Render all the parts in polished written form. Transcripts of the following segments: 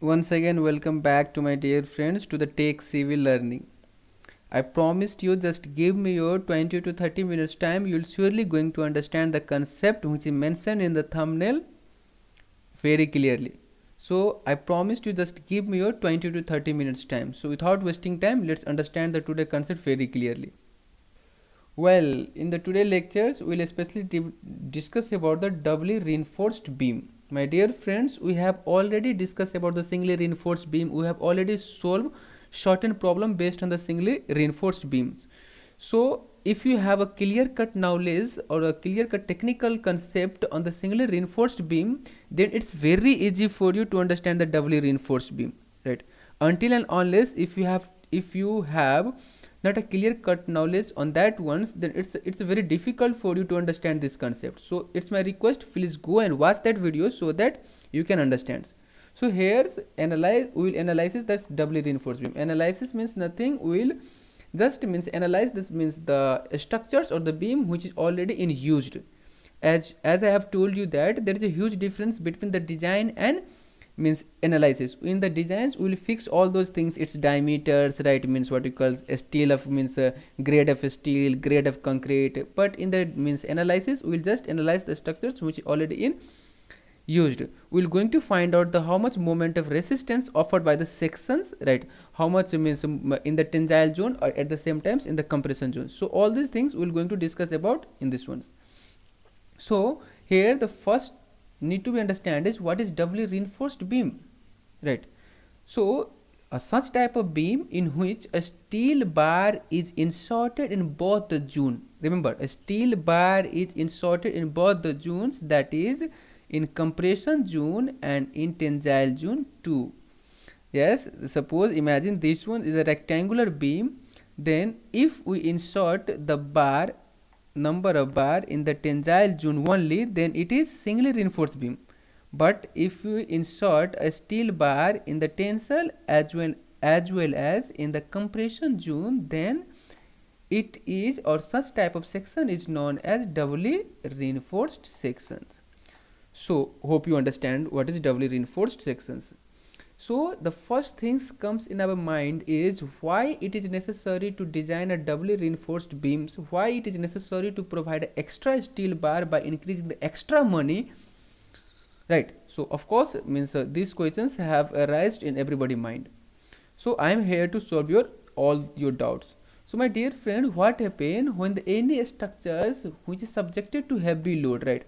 Once again, welcome back to my dear friends to the Take Civil Learning. I promised you just give me your 20 to 30 minutes time. You'll surely going to understand the concept which is mentioned in the thumbnail very clearly. So I promised you just give me your 20 to 30 minutes time. So without wasting time, let's understand the today concept very clearly. Well, in the today lectures, we'll especially discuss about the doubly reinforced beam. My dear friends, we have already discussed about the singly reinforced beam. We have already solved shortened problem based on the singly reinforced beams. So if you have a clear cut knowledge or a clear cut technical concept on the singly reinforced beam, then it's very easy for you to understand the doubly reinforced beam, right? Until and unless if you have not a clear cut knowledge on that ones, then it's very difficult for you to understand this concept. So it's my request, please go and watch that video so that you can understand. So here's we will analyze that's doubly reinforced beam. Analysis means nothing, we'll just means analyze, this means the structures or the beam which is already in used. As I have told you that there is a huge difference between the design and means analysis. In the designs we will fix all those things, its diameters, right? Means what you call steel of means grade of steel, grade of concrete. But in the means analysis we will just analyze the structures which is already in used. We will going to find out the how much moment of resistance offered by the sections, right? How much means in the tensile zone or at the same times in the compression zone. So all these things we will going to discuss about in this ones. So here the first need to be understand is what is doubly reinforced beam, right? So such type of beam in which a steel bar is inserted in both the zone. Remember, a steel bar is inserted in both the zones, that is in compression zone and in tensile zone too. Yes, suppose imagine this one is a rectangular beam, then if we insert the bar number of bar in the tensile zone only, then it is singly reinforced beam. But if you insert a steel bar in the tensile as well as in the compression zone, then it is, or such type of section is known as doubly reinforced sections. So hope you understand what is doubly reinforced sections. So the first things comes in our mind is why it is necessary to design a doubly reinforced beams, why it is necessary to provide an extra steel bar by increasing the extra money, right? So of course means these questions have arisen in everybody's mind. So I am here to solve all your doubts. So my dear friend, what happens when any structures which is subjected to heavy load, right?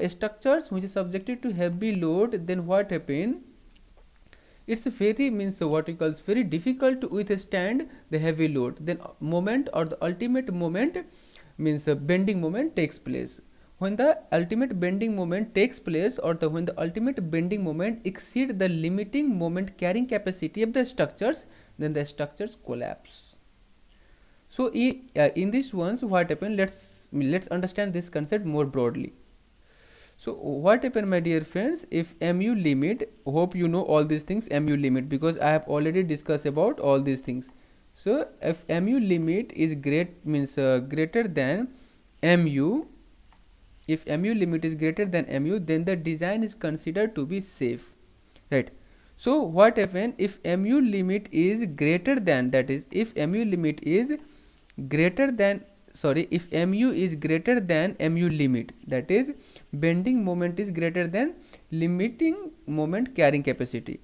Structures which is subjected to heavy load, then what happen? It's very means what we call very difficult to withstand the heavy load. Then moment or the ultimate moment means bending moment takes place. When the ultimate bending moment takes place, or when the ultimate bending moment exceeds the limiting moment carrying capacity of the structures, then the structures collapse. So in this ones what happen, let's understand this concept more broadly. So what happen, my dear friends, if mu limit, hope you know all these things, mu limit, because I have already discussed about all these things. So if mu limit is greater than mu, if mu limit is greater than mu, then the design is considered to be safe, right? So what happen if mu limit is greater than, that is if mu limit is greater than, sorry, if mu is greater than mu limit, that is bending moment is greater than limiting moment carrying capacity.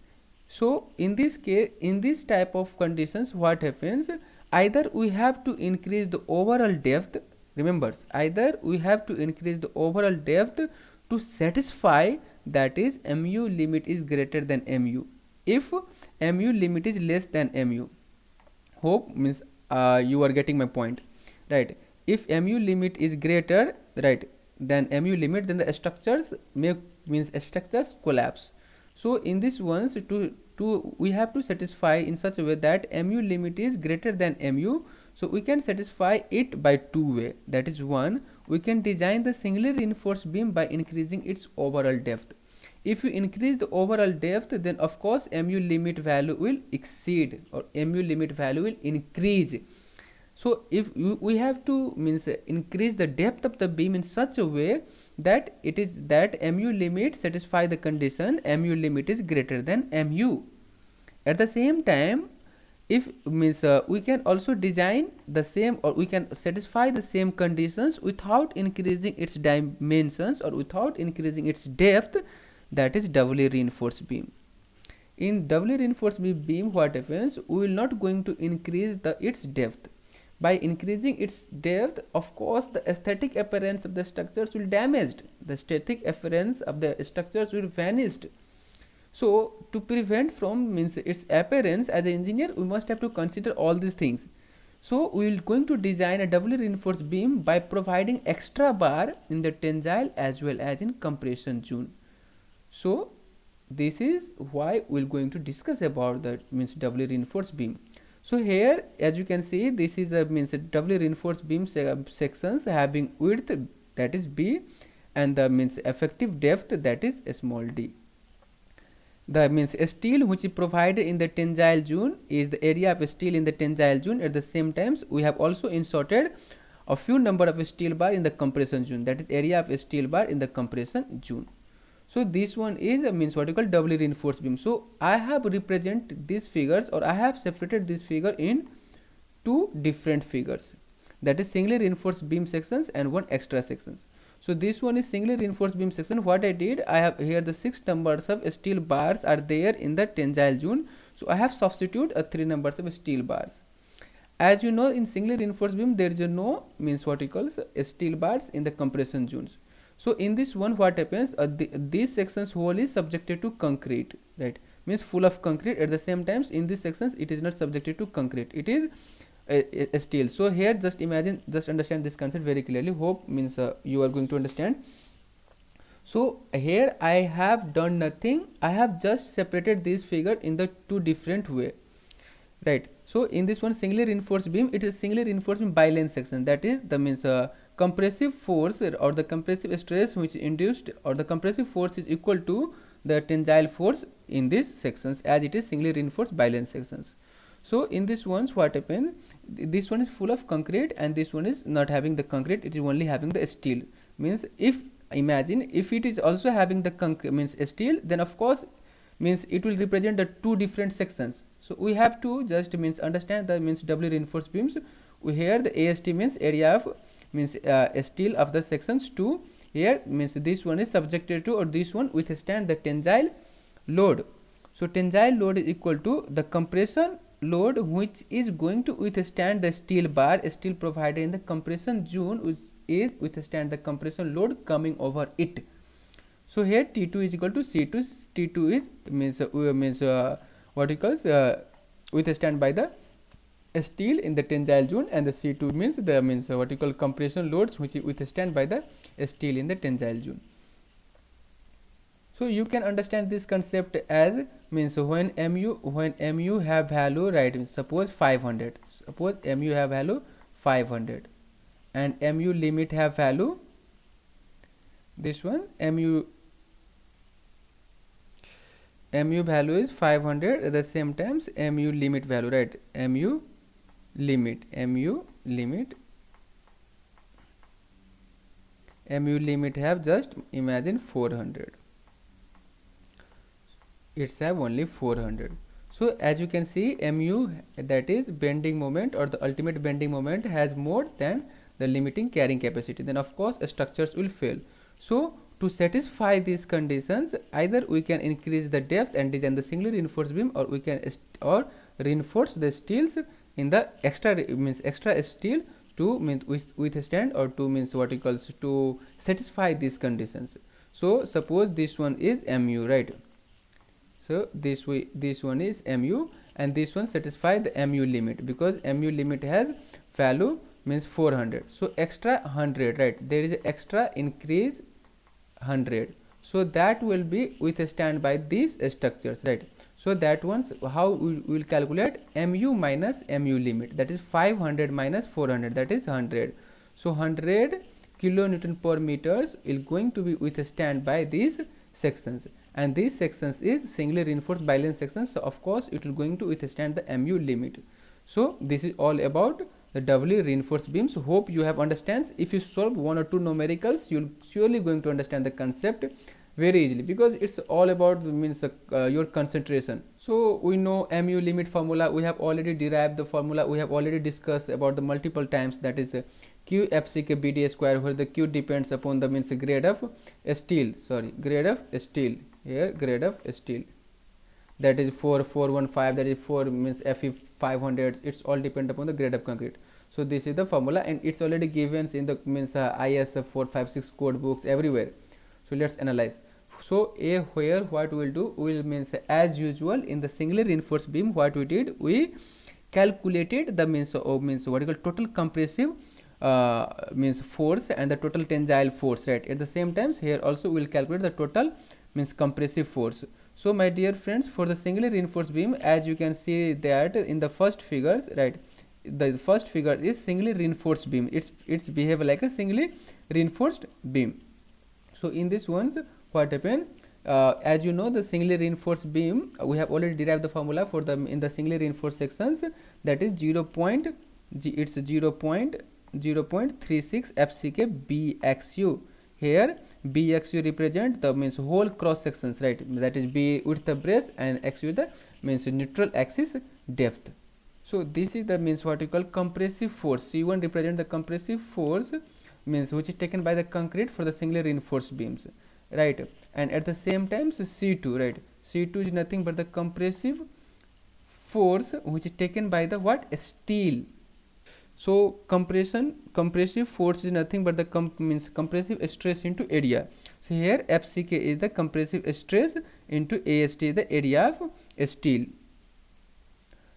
So in this case, in this type of conditions, what happens, either we have to increase the overall depth, remember, either we have to increase the overall depth to satisfy, that is mu limit is greater than mu. If mu limit is less than mu, hope means you are getting my point, right? If mu limit is greater, right, than mu limit, then the structures structures collapse. So in this ones we have to satisfy in such a way that mu limit is greater than mu. So we can satisfy it by two way, that is one, we can design the singly reinforced beam by increasing its overall depth. If you increase the overall depth, then of course mu limit value will exceed, or mu limit value will increase. So if we have to increase the depth of the beam in such a way that it is that mu limit satisfy the condition mu limit is greater than mu. At the same time, if means we can also design the same, or we can satisfy the same conditions without increasing its dimensions or without increasing its depth, that is doubly reinforced beam. In doubly reinforced beam, what happens, we will not going to increase its depth. By increasing its depth, of course the aesthetic appearance of the structures will damaged, the aesthetic appearance of the structures will vanished. So to prevent from means its appearance, as an engineer we must have to consider all these things. So we will going to design a doubly reinforced beam by providing extra bar in the tensile as well as in compression zone. So this is why we will going to discuss about the means doubly reinforced beam. So here, as you can see, this is a means a doubly reinforced beam sections having width, that is b, and the means effective depth, that is small d. The means steel which is provided in the tensile zone is the area of steel in the tensile zone. At the same time, we have also inserted a few number of steel bar in the compression zone, that is area of steel bar in the compression zone. So this one is means what you call doubly reinforced beam. So I have represent these figures, or I have separated this figure in two different figures, that is singly reinforced beam sections and one extra sections. So this one is singly reinforced beam section. What I did, I have here the 6 numbers of steel bars are there in the tensile zone. So I have substituted 3 numbers of steel bars. As you know, in singly reinforced beam there is no means what you call steel bars in the compression zones. So in this one, what happens, these sections whole is subjected to concrete, right, means full of concrete. At the same times in these sections it is not subjected to concrete, it is a steel. So here just imagine, just understand this concept very clearly. Hope means you are going to understand. So here I have done nothing, I have just separated this figure in the two different way, right. So in this one singly reinforced beam, it is singly reinforced beam bilane section, that is the means compressive force or the compressive stress which is induced, or the compressive force is equal to the tensile force in these sections, as it is singly reinforced bilane sections. So in this ones, what happened, this one is full of concrete and this one is not having the concrete, it is only having the steel. Means if imagine if it is also having the concrete means steel, then of course means it will represent the two different sections. So we have to just means understand the means doubly reinforced beams. We here the AST means area of means steel of the sections 2. Here means this one is subjected to, or this one withstand the tensile load. So tensile load is equal to the compression load which is going to withstand the steel bar, steel provided in the compression zone, which is withstand the compression load coming over it. So here T2 is equal to C2. T2 is means what you call withstand by the steel in the tensile zone, and the C2 means the means what you call compression loads which is withstand by the steel in the tensile zone. So you can understand this concept as means when mu have value, right, suppose 500, suppose mu have value 500 and mu limit have value, this one mu value is 500, at the same times mu limit value, right, mu limit have just imagine 400, it's have only 400. So as you can see, mu, that is bending moment or the ultimate bending moment, has more than the limiting carrying capacity, then of course structures will fail. So to satisfy these conditions, either we can increase the depth and design the singly reinforced beam, or we can reinforce the steels in the extra steel to means withstand, or to means what equals to satisfy these conditions. So suppose this one is mu, right. So this one is mu, and this one satisfy the mu limit, because mu limit has value means 400. So extra 100, right, there is a extra increase 100. So that will be withstand by these structures, right. So that one's how we will calculate mu minus mu limit, that is 500 minus 400, that is 100. So 100 kilonewton per meters is going to be withstand by these sections, and these sections is singly reinforced bilane sections. So of course it will going to withstand the mu limit. So this is all about the doubly reinforced beams. Hope you have understands. If you solve one or two numericals, you'll surely going to understand the concept very easily, because it's all about means your concentration. So we know mu limit formula, we have already derived the formula, we have already discussed about the multiple times, that is q fck bd square, where the q depends upon the means grade of steel, grade of steel, here grade of steel, that is 4415, that is 4 means fe 500, it's all depend upon the grade of concrete. So this is the formula, and it's already given in the means IS 456 code books everywhere. So let's analyze. So here what we will do, we will means as usual in the singly reinforced beam, what we did, we calculated the means what you call total compressive means force and the total tensile force, right? At the same time here also we will calculate the total means compressive force. So my dear friends, for the singly reinforced beam, as you can see that in the first figures, right, the first figure is singly reinforced beam, it's behave like a singly reinforced beam. So in this ones what happened, as you know, the singly reinforced beam, we have already derived the formula for the in the singly reinforced sections, that is 0.36 FCK BXU. Here BXU represent the means whole cross sections, right, that is B width of brace and XU the means neutral axis depth. So this is the means what you call compressive force. C1 represent the compressive force means which is taken by the concrete for the singly reinforced beams, right? And at the same time, so C2, right, C2 is nothing but the compressive force which is taken by the what, steel. So compressive force is nothing but the means compressive stress into area. So here FCK is the compressive stress into AST is the area of steel.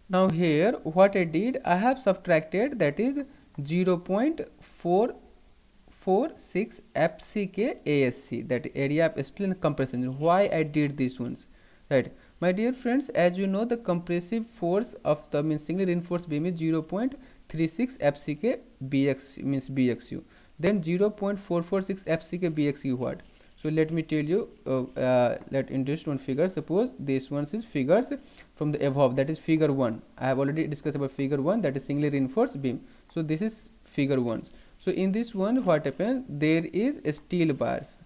Now here what I did, I have subtracted, that is 0.446 FCK ASC, that area of steel and compression. Why I did these ones, right? My dear friends, as you know, the compressive force of the means singly reinforced beam is 0.36 FCK BX means BXU. Then 0.446 FCK BXU what? So let me tell you, let induced one figure. Suppose this one is figures from the above, that is figure 1. I have already discussed about figure 1, that is singly reinforced beam. So this is figure 1. So in this one what happened, there is a steel bars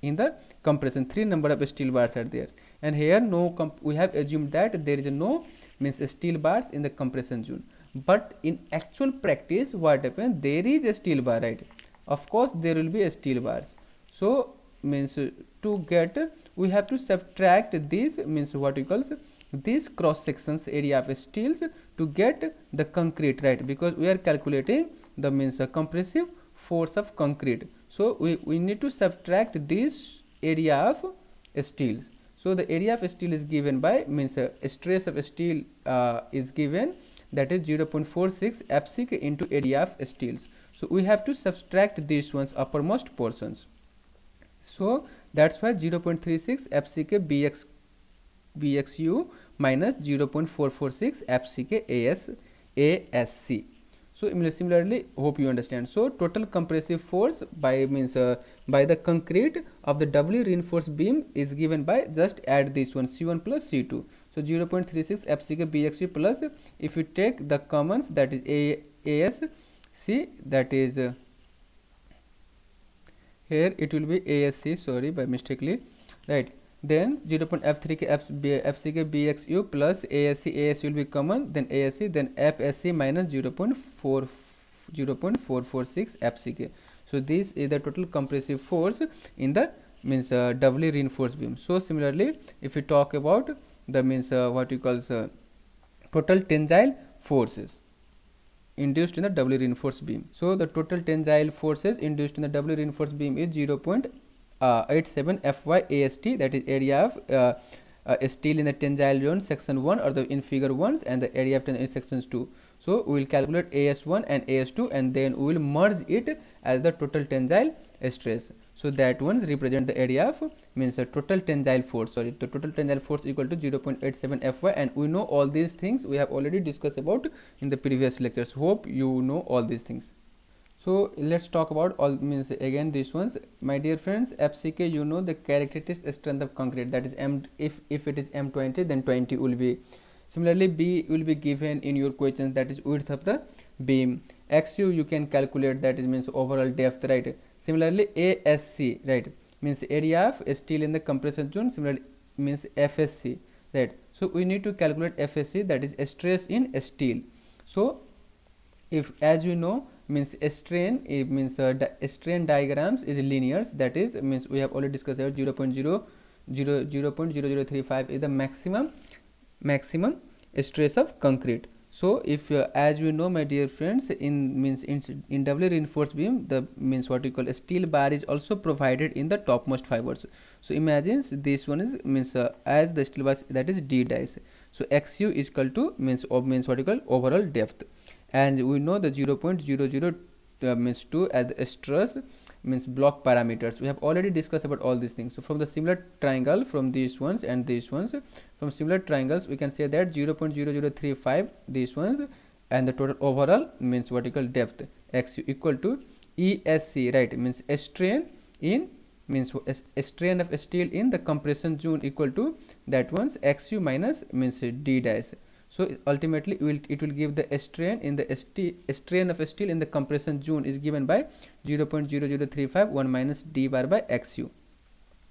in the compression, 3 number of steel bars are there, and here no we have assumed that there is no means steel bars in the compression zone. But in actual practice what happened, there is a steel bar, right? Of course there will be a steel bars. So means to get, we have to subtract this means what we call this cross sections area of steels to get the concrete, right? Because we are calculating the means compressive force of concrete. So we need to subtract this area of steels. So the area of steel is given by means stress of steel is given, that is 0.46 FCK into area of steels. So we have to subtract these ones uppermost portions. So that's why 0.36 FCK BXU minus 0.446 FCK ASC. So similarly, hope you understand. So total compressive force by means by the concrete of the doubly reinforced beam is given by, just add this one, C1 plus C2. So 0.36 FCK BXU plus, if you take the commons, that is ASC, that is here it will be ASC, sorry by mistakenly, right? Then 0.F3K FCK BXU plus ASC, ASC will be common, then ASC, then FSC minus 0.446 FCK. So this is the total compressive force in the means doubly reinforced beam. So similarly, if we talk about the means what you call total tensile forces induced in the doubly reinforced beam. So the total tensile forces induced in the doubly reinforced beam is 0.87 FY AST, that is area of steel in the tensile zone section 1 or the in figure 1, and the area of in sections 2. So we will calculate AS1 and AS2 and then we will merge it as the total tensile stress. So that ones represent the area of means a total tensile force, sorry, the total tensile force equal to 0.87 FY, and we know all these things we have already discussed about in the previous lectures. Hope you know all these things. So let's talk about all means again these ones. My dear friends, FCK, you know the characteristic strength of concrete, that is M. If it is M20, then 20 will be. Similarly, B will be given in your questions, that is width of the beam. XU you can calculate, that is means overall depth, right? Similarly ASC, right, means area of steel in the compression zone. Similarly means FSC, right? So we need to calculate FSC, that is stress in steel. So if, as you know, means strain, it means strain diagrams is linear, that is means we have already discussed about 0.0035 is the maximum stress of concrete. So if as you know, my dear friends, in doubly reinforced beam, the means what we call a steel bar is also provided in the topmost fibers. So imagine this one is means as the steel bar, that is D.D.R.S. So XU is equal to means what we call overall depth, and we know the 0.00 means 2 as the stress means block parameters. We have already discussed about all these things. So from the similar triangle, from these ones and these ones, from similar triangles we can say that 0.0035 these ones, and the total overall means vertical depth XU equal to ESC, right, means strain in means strain of steel in the compression zone equal to that one's XU minus means D-dash. So ultimately it will give the strain in the strain of steel in the compression zone is given by 0.0035 1 minus d bar by XU.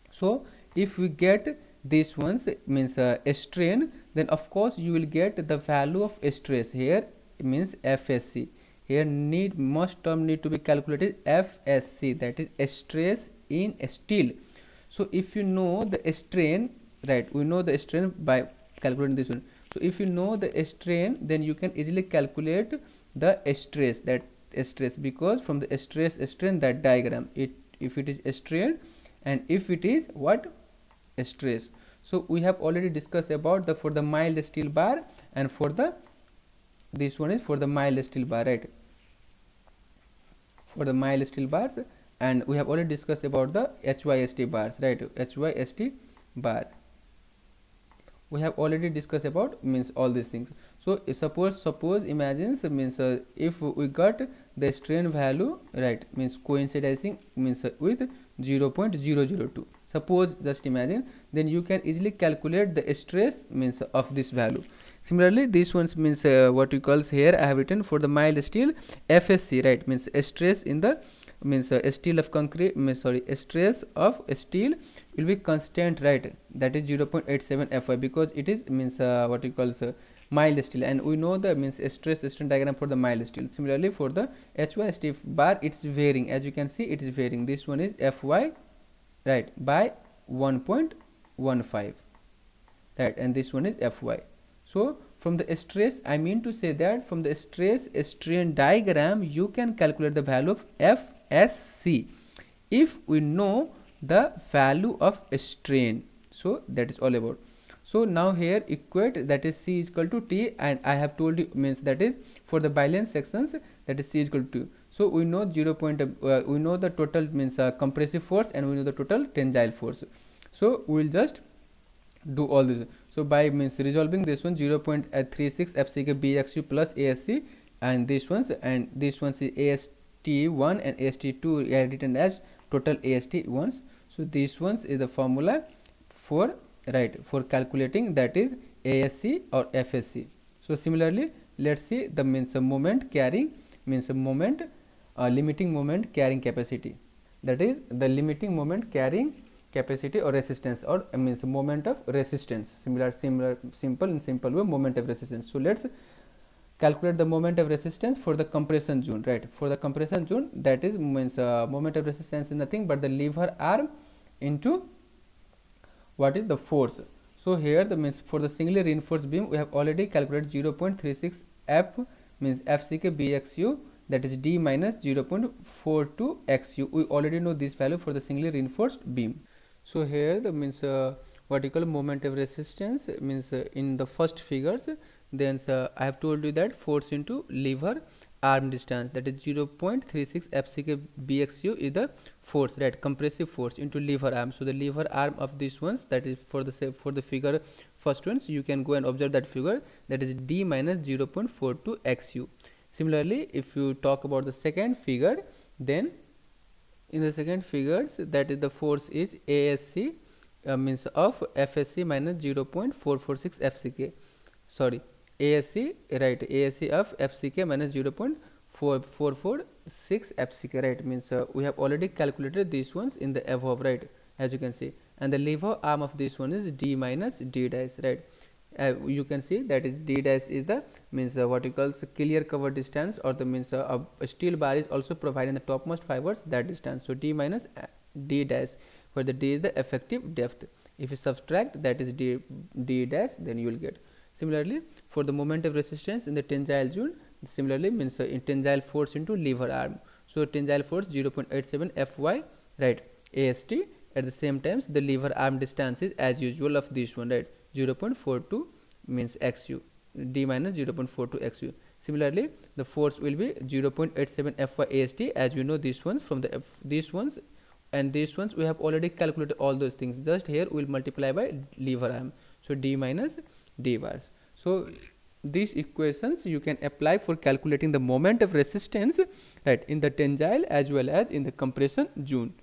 So if we get this ones means strain, then of course you will get the value of stress. Here means FSC. Here most term need to be calculated FSC, that is stress in steel. So if you know the strain, right, we know the strain by calculating this one. So if you know the strain, then you can easily calculate the stress, that stress, because from the stress strain that diagram, if it is strain and if it is what stress. So we have already discussed about the for the mild steel bar, and for the this one is for the mild steel bar, right, for the mild steel bars, and we have already discussed about the HYST bars, right, HYST bar. We have already discussed about means all these things. So suppose imagine means if we got the strain value, right, means coinciding means with 0.002, suppose, just imagine, then you can easily calculate the stress means of this value. Similarly this ones means what we calls here I have written for the mild steel FSC, right, means stress in the means steel of concrete means stress of steel will be constant, right, that is 0.87 Fy, because it is means what we call mild steel, and we know the means stress strain diagram for the mild steel. Similarly for the HYST bar, it's varying, as you can see it is varying. This one is Fy, right, by 1.15, right, and this one is Fy. So from the stress, I mean to say that from the stress strain diagram you can calculate the value of FSC if we know the value of strain. So that is all about. So now here equate, that is C is equal to T, and I have told you means that is for the bilane sections, that is C is equal to 2. So we know we know the total means compressive force, and we know the total tensile force. So we will just do all this. So by means resolving this one 0.36 FCK BXU plus ASC, and this ones is AST1 and AST2 are written as total AST1s. So this ones is the formula for, right, for calculating, that is ASC or FSC. So similarly let's see the means moment carrying means moment limiting moment carrying capacity, that is the limiting moment carrying capacity or resistance, or means moment of resistance. Simple way, moment of resistance. So let's calculate the moment of resistance for the compression zone, right, for the compression zone, that is means moment of resistance is nothing but the lever arm into what is the force. So here the means for the singly reinforced beam we have already calculated 0.36 F means FCK BXU, that is D minus 0.42 XU. We already know this value for the singly reinforced beam. So here the means vertical moment of resistance means in the first figures, then I have told you that force into lever arm distance, that is 0.36 FCK BXU is the force, right, compressive force into lever arm. So the lever arm of these ones, that is for the figure first ones, you can go and observe that figure, that is D minus 0.42 XU. Similarly if you talk about the second figure, then in the second figures, that is the force is ASC means of FSC minus 0.446 FCK, sorry, ASC, right, ASC of FCK minus 0.4446 FCK, right, means we have already calculated these ones in the above, right, as you can see, and the lever arm of this one is D minus D dash, right. You can see that is D dash is the means what you call clear cover distance, or the means a steel bar is also providing the topmost fibers that distance. So D minus D dash, where the D is the effective depth. If you subtract that is D dash, then you will get. Similarly, for the moment of resistance in the tensile zone, similarly means in tensile force into lever arm. So tensile force 0.87 Fy, right, AST. At the same time, the lever arm distance is as usual of this one, right, 0.42 means XU, D minus 0.42 XU. Similarly, the force will be 0.87 Fy AST, as you know these ones from the these ones and these ones we have already calculated all those things. Just here we will multiply by lever arm. So D minus D bars. So these equations you can apply for calculating the moment of resistance, right, in the tensile as well as in the compression zone.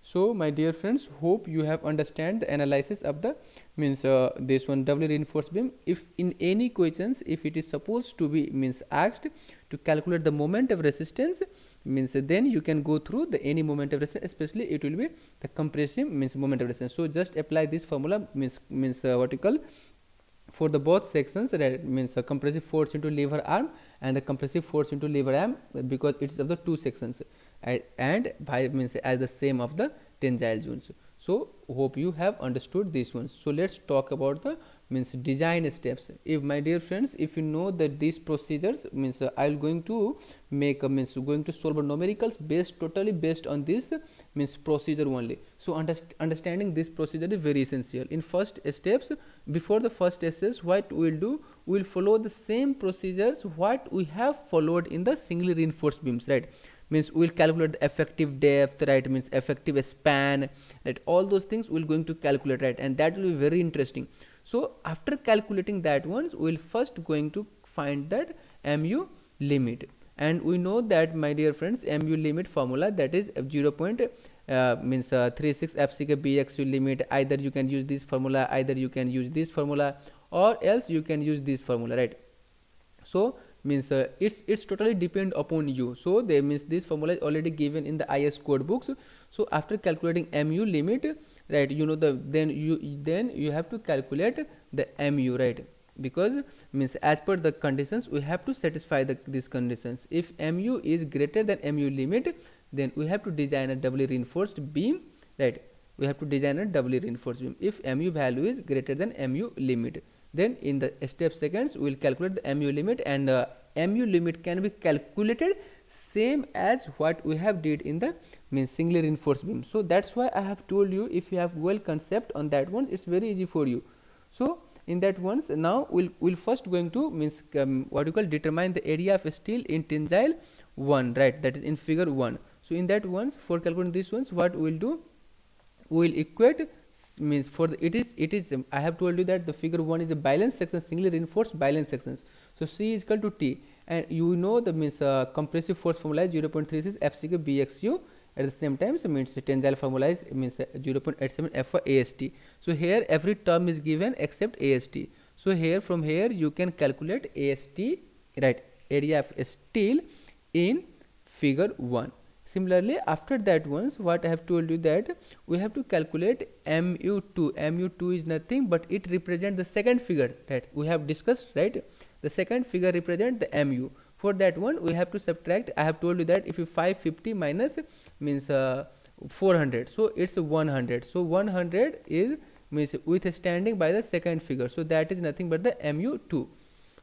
So my dear friends, hope you have understand the analysis of the means this one doubly reinforced beam. If in any questions, if it is supposed to be means asked to calculate the moment of resistance, means then you can go through the any moment of resistance, especially it will be the compressive means moment of resistance. So just apply this formula, means what you call for the both sections, right, means compressive force into lever arm and the compressive force into lever arm, because it is of the two sections, and by means as the same of the tensile zones. So hope you have understood these ones. So let's talk about the means design steps. If my dear friends, if you know that these procedures means I will going to make a means going to solve a numericals based totally based on this means procedure only. So understanding this procedure is very essential. In first steps, before the first steps, what we will do, we will follow the same procedures what we have followed in the singly reinforced beams, right. Means we will calculate the effective depth, right, means effective span, right, all those things we will going to calculate, right, and that will be very interesting. So after calculating that ones, we will first going to find that MU limit, and we know that my dear friends MU limit formula, that is 0.36 FCK BXU limit. Either you can use this formula, either you can use this formula, or else you can use this formula, right. So means it's totally depend upon you. So they means this formula is already given in the IS code books. So after calculating MU limit, right, you know then you have to calculate the MU, right, because means as per the conditions we have to satisfy these conditions. If MU is greater than MU limit, then we have to design a doubly reinforced beam, right. We have to design a doubly reinforced beam if MU value is greater than MU limit. Then in the step seconds we will calculate the MU limit, and MU limit can be calculated same as what we have did in the means singly reinforced beam. So that's why I have told you, if you have well concept on that ones, it's very easy for you. So in that ones, now we'll first going to means what you call determine the area of steel in tensile 1, right, that is in figure 1. So in that ones, for calculating these ones, what we will do, we will equate means for the it is I have told you that the figure 1 is a balance section, singly reinforced balance sections. So C is equal to T, and you know the means compressive force formula is 0.36 FCK BXU. At the same time, so means tensile formula is means 0.87 Fy AST. So here every term is given except AST. So here from here you can calculate AST, right, area of steel in figure 1. Similarly, after that ones, what I have told you that we have to calculate MU2. MU2 is nothing but it represents the second figure that we have discussed, right. The second figure represents the MU. For that one, we have to subtract. I have told you that if you 550 minus means 400, so it's 100. So 100 is means with standing by the second figure. So that is nothing but the MU2.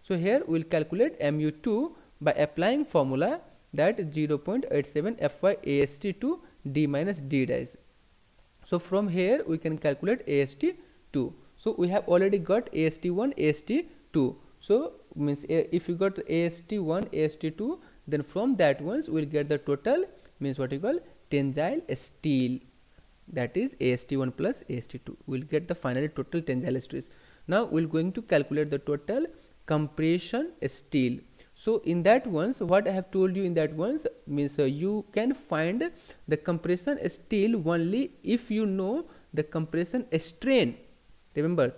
So here we will calculate MU2 by applying formula, that 0.87 Fy AST to D minus D dash. So from here we can calculate AST2. So we have already got AST1, AST2. So means if you got AST1, AST2, then from that ones we will get the total means what you call tensile steel, that is AST1 plus AST2. We will get the final total tensile stress. Now we will going to calculate the total compression steel. So in that ones, what I have told you in that ones means you can find the compression steel only if you know the compression strain. Remember,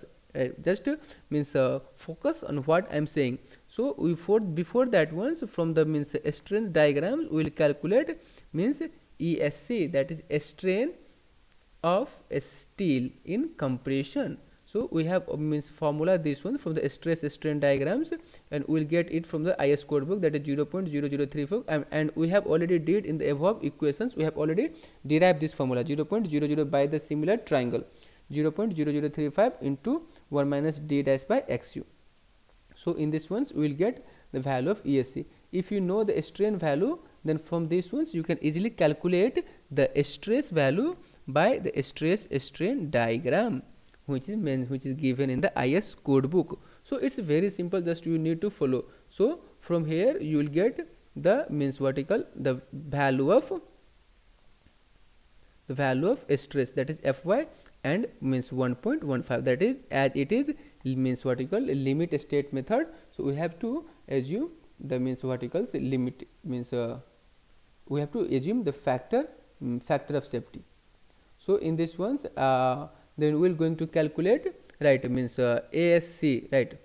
Just means focus on what I'm saying. So before that ones, from the means strain diagrams we will calculate means ESC, that is strain of steel in compression. So we have means formula this one from the stress strain diagrams, and we'll get it from the IS code book, that is 0.0034, and we have already did in the above equations, we have already derived this formula 0.00 by the similar triangle, 0.0035 into 1 minus d dash by xu. So in this ones we will get the value of ESC. If you know the strain value, then from this ones you can easily calculate the stress value by the stress strain diagram, which is given in the IS code book. So it's very simple, just you need to follow. So from here you will get the means vertical, the value of stress, that is Fy, and means 1.15, that is as it is means vertical limit state method. So we have to assume the means verticals limit means we have to assume the factor of safety. So in this ones then we are going to calculate, right, means ASC, right,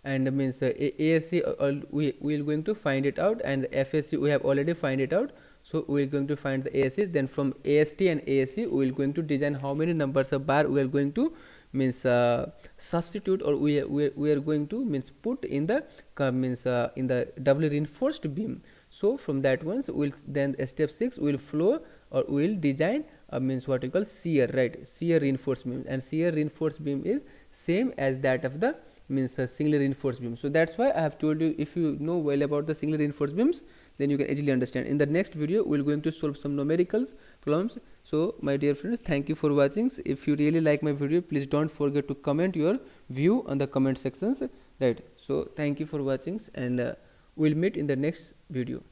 and means ASC we are going to find it out, and the FSC we have already find it out. So we are going to find the ASC, then from AST and ASC we are going to design how many numbers of bar we are going to means substitute, or we are going to means put in the means in the doubly reinforced beam. So from that ones we will then step 6 we will flow, or we will design means what you call shear, right, shear reinforced beam, and shear reinforced beam is same as that of the means singly reinforced beam. So that's why I have told you, if you know well about the singly reinforced beams, then you can easily understand. In the next video we are going to solve some numericals problems. So my dear friends, thank you for watching. If you really like my video, please don't forget to comment your view on the comment sections, right. So thank you for watching, and we'll meet in the next video.